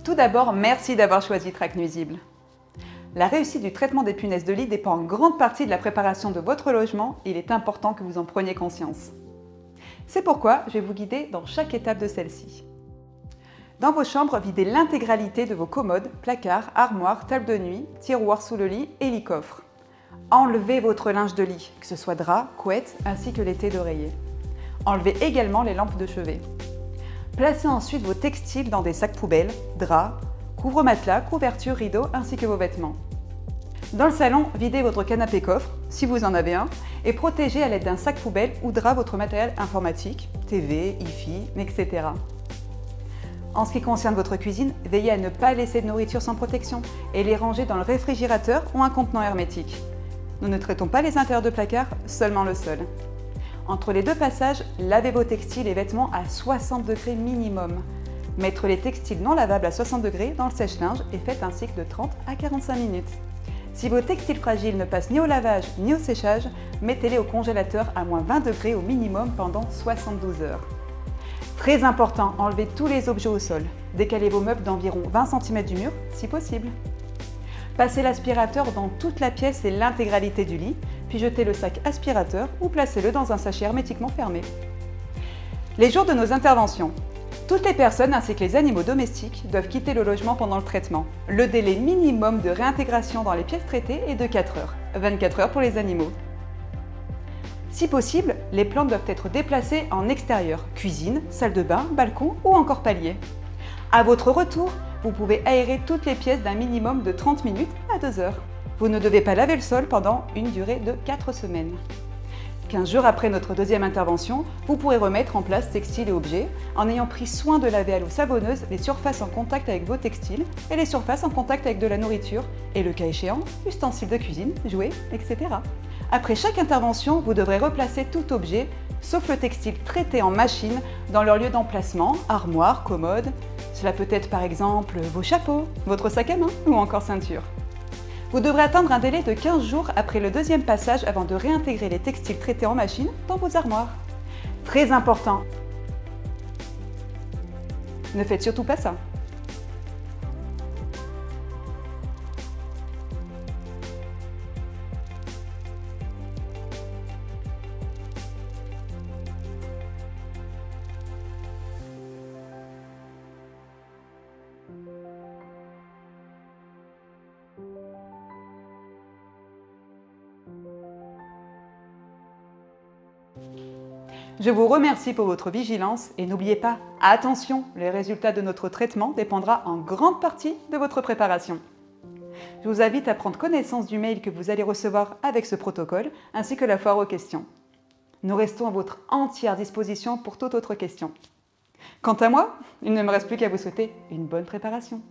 Tout d'abord, merci d'avoir choisi Track Nuisible. La réussite du traitement des punaises de lit dépend en grande partie de la préparation de votre logement et il est important que vous en preniez conscience. C'est pourquoi je vais vous guider dans chaque étape de celle-ci. Dans vos chambres, videz l'intégralité de vos commodes, placards, armoires, tables de nuit, tiroirs sous le lit et lit-coffre. Enlevez votre linge de lit, que ce soit drap, couette ainsi que les thés d'oreiller. Enlevez également les lampes de chevet. Placez ensuite vos textiles dans des sacs poubelles, draps, couvre-matelas, couvertures, rideaux ainsi que vos vêtements. Dans le salon, videz votre canapé-coffre, si vous en avez un, et protégez à l'aide d'un sac poubelle ou drap votre matériel informatique, TV, Hi-Fi, etc. En ce qui concerne votre cuisine, veillez à ne pas laisser de nourriture sans protection et les ranger dans le réfrigérateur ou un contenant hermétique. Nous ne traitons pas les intérieurs de placard, seulement le sol. Entre les deux passages, lavez vos textiles et vêtements à 60 degrés minimum. Mettre les textiles non lavables à 60 degrés dans le sèche-linge et faites un cycle de 30 à 45 minutes. Si vos textiles fragiles ne passent ni au lavage ni au séchage, mettez-les au congélateur à moins 20 degrés au minimum pendant 72 heures. Très important, enlevez tous les objets au sol. Décalez vos meubles d'environ 20 cm du mur, si possible. Passez l'aspirateur dans toute la pièce et l'intégralité du lit, puis jetez le sac aspirateur ou placez-le dans un sachet hermétiquement fermé. Les jours de nos interventions. Toutes les personnes ainsi que les animaux domestiques doivent quitter le logement pendant le traitement. Le délai minimum de réintégration dans les pièces traitées est de 4 heures, 24 heures pour les animaux. Si possible, les plantes doivent être déplacées en extérieur, cuisine, salle de bain, balcon ou encore palier. À votre retour, vous pouvez aérer toutes les pièces d'un minimum de 30 minutes à 2 heures. Vous ne devez pas laver le sol pendant une durée de 4 semaines. 15 jours après notre deuxième intervention, vous pourrez remettre en place textiles et objets en ayant pris soin de laver à l'eau savonneuse les surfaces en contact avec vos textiles et les surfaces en contact avec de la nourriture et le cas échéant, ustensiles de cuisine, jouets, etc. Après chaque intervention, vous devrez replacer tout objet, sauf le textile traité en machine, dans leur lieu d'emplacement, armoire, commode. Cela peut être par exemple vos chapeaux, votre sac à main ou encore ceinture. Vous devrez attendre un délai de 15 jours après le deuxième passage avant de réintégrer les textiles traités en machine dans vos armoires. Très important, ne faites surtout pas ça. Je vous remercie pour votre vigilance et n'oubliez pas, attention, le résultat de notre traitement dépendra en grande partie de votre préparation. Je vous invite à prendre connaissance du mail que vous allez recevoir avec ce protocole ainsi que la foire aux questions. Nous restons à votre entière disposition pour toute autre question. Quant à moi, il ne me reste plus qu'à vous souhaiter une bonne préparation.